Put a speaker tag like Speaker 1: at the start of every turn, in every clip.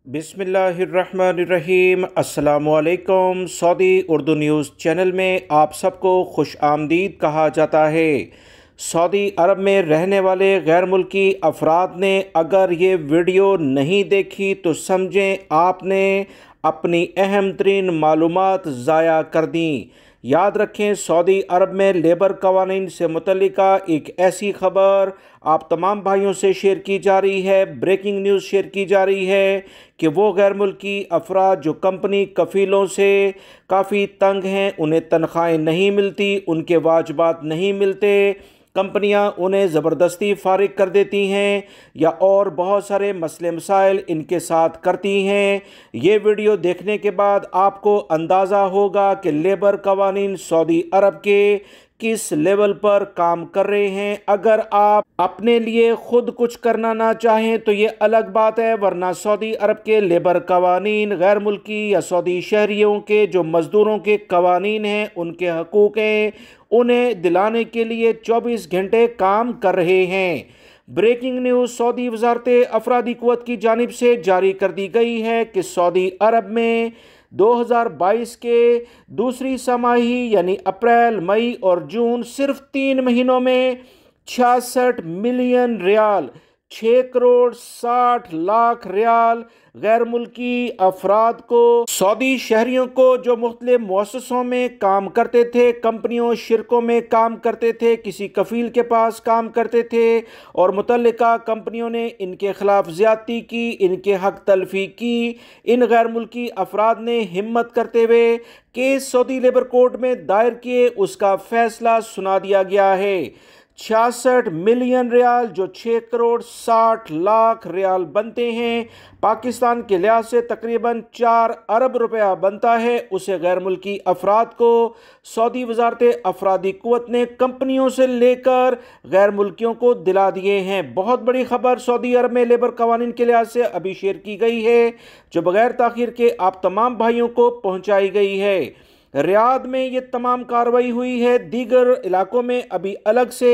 Speaker 1: बिस्मिल्लाहिर्रहमानिर्रहीम। अस्सलामुअलैकुम। Saudi Urdu news channel में आप सबको खुश आमदीद कहा जाता है। सऊदी अरब में रहने वाले गैर मुल्की अफराद ने अगर ये वीडियो नहीं देखी तो समझें आपने अपनी अहम तरीन मालूमात ज़ाया कर दी। याद रखें, सऊदी अरब में लेबर कवानीन से मुतल्लिका एक ऐसी खबर आप तमाम भाइयों से शेयर की जा रही है, ब्रेकिंग न्यूज़ शेयर की जा रही है कि वो गैर मुल्की अफराद जो कंपनी कफ़ीलों से काफ़ी तंग हैं, उन्हें तनख्वाहें नहीं मिलती, उनके वाजबात नहीं मिलते, कंपनियां उन्हें ज़बरदस्ती फारिग कर देती हैं या और बहुत सारे मसले मसाइल इनके साथ करती हैं। ये वीडियो देखने के बाद आपको अंदाज़ा होगा कि लेबर कवानीन सऊदी अरब के किस लेवल पर काम कर रहे हैं। अगर आप अपने लिए खुद कुछ करना ना चाहें तो ये अलग बात है, वरना सऊदी अरब के लेबर कवानीन गैर मुल्की या सऊदी शहरियों के जो मज़दूरों के कवानीन हैं, उनके हकूक़ हैं, उन्हें दिलाने के लिए 24 घंटे काम कर रहे हैं। ब्रेकिंग न्यूज़ सऊदी वज़ारत अफरादी क़ुव्वत की जानिब से जारी कर दी गई है कि सऊदी अरब में 2022 के दूसरी छमाही यानी अप्रैल, मई और जून सिर्फ 3 महीनों में 66 मिलियन रियाल 6 करोड़ 60 लाख रियाल गैर मुल्की अफराद को, सऊदी शहरियों को जो मुख्तलिफ मुअस्ससों में काम करते थे, कंपनियों शिरकों में काम करते थे, किसी कफ़ील के पास काम करते थे और मुतल्लिका कंपनियों ने इनके ख़िलाफ़ ज़्यादती की, इनके हक तलफ़ी की, इन गैर मुल्की अफराद ने हिम्मत करते हुए केस सऊदी लेबर कोर्ट में दायर किए, उसका फ़ैसला सुना दिया गया है। 66 मिलियन रियाल जो 6 करोड़ 60 लाख रियाल बनते हैं, पाकिस्तान के लिहाज से तकरीबन 4 अरब रुपया बनता है, उसे गैर मुल्की अफराद को सऊदी वज़ारत अफरादी क़ुव्वत ने कंपनियों से लेकर गैर मुल्कियों को दिला दिए हैं। बहुत बड़ी खबर सऊदी अरब में लेबर कवानीन के लिहाज से अभी शेयर की गई है, जो बगैर ताख़ीर के आप तमाम भाइयों को पहुँचाई गई है। रियाद में ये तमाम कार्रवाई हुई है, दीगर इलाकों में अभी अलग से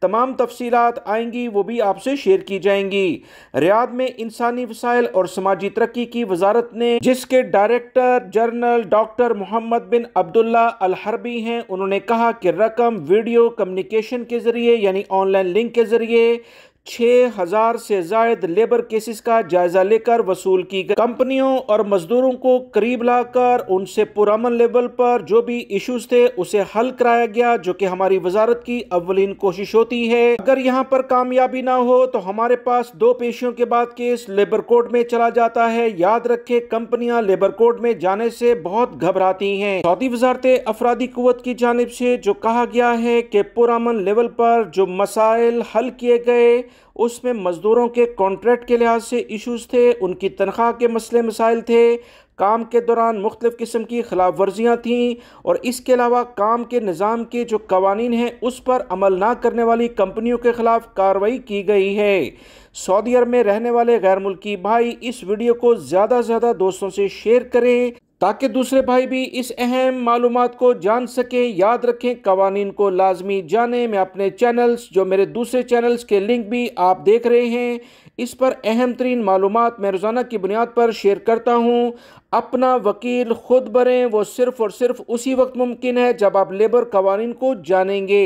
Speaker 1: तमाम तफसीलात आएंगी, वो भी आपसे शेयर की जाएंगी। रियाद में इंसानी वसाइल और समाजी तरक्की की वजारत ने, जिसके डायरेक्टर जनरल डॉक्टर मोहम्मद बिन अब्दुल्ला अल हरबी हैं, उन्होंने कहा कि रकम वीडियो कम्युनिकेशन के ज़रिए यानी ऑनलाइन लिंक के ज़रिए 6000 से ज़ायद लेबर केसेस का जायजा लेकर वसूल की गई। कंपनियों और मजदूरों को करीब लाकर उनसे पुरअमन लेवल पर जो भी इश्यूज थे उसे हल कराया गया, जो कि हमारी वजारत की अव्वलीन कोशिश होती है। अगर यहाँ पर कामयाबी ना हो तो हमारे पास 2 पेशियों के बाद केस लेबर कोर्ट में चला जाता है। याद रखे, कंपनियां लेबर कोर्ट में जाने से बहुत घबराती हैं। सऊदी वजारत अफरादी क़ुव्वत की जानिब से जो कहा गया है कि पुरअमन लेवल पर जो मसाइल हल किए गए, उसमें मजदूरों के कॉन्ट्रैक्ट के लिहाज से इश्यूज थे, उनकी तनख्वाह के मसले मसाइल थे, काम के दौरान मुख्तलिफ किस्म की खिलाफ वर्जियाँ थीं और इसके अलावा काम के निज़ाम के जो कवानीन हैं उस पर अमल ना करने वाली कंपनियों के खिलाफ कार्रवाई की गई है। सऊदी अरब में रहने वाले गैर मुल्की भाई इस वीडियो को ज़्यादा से ज़्यादा दोस्तों से शेयर करें ताकि दूसरे भाई भी इस अहम मालूमात को जान सकें। याद रखें, कवानीन को लाजमी जाने। मैं अपने चैनल्स, जो मेरे दूसरे चैनल्स के लिंक भी आप देख रहे हैं, इस पर अहम तरीन मालूमात मैं रोज़ाना की बुनियाद पर शेयर करता हूँ। अपना वकील खुद बनें, वो सिर्फ़ और सिर्फ उसी वक्त मुमकिन है जब आप लेबर कवानीन को जानेंगे।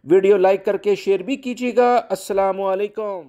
Speaker 1: वीडियो लाइक करके शेयर भी कीजिएगा। अस्सलामु अलैकुम।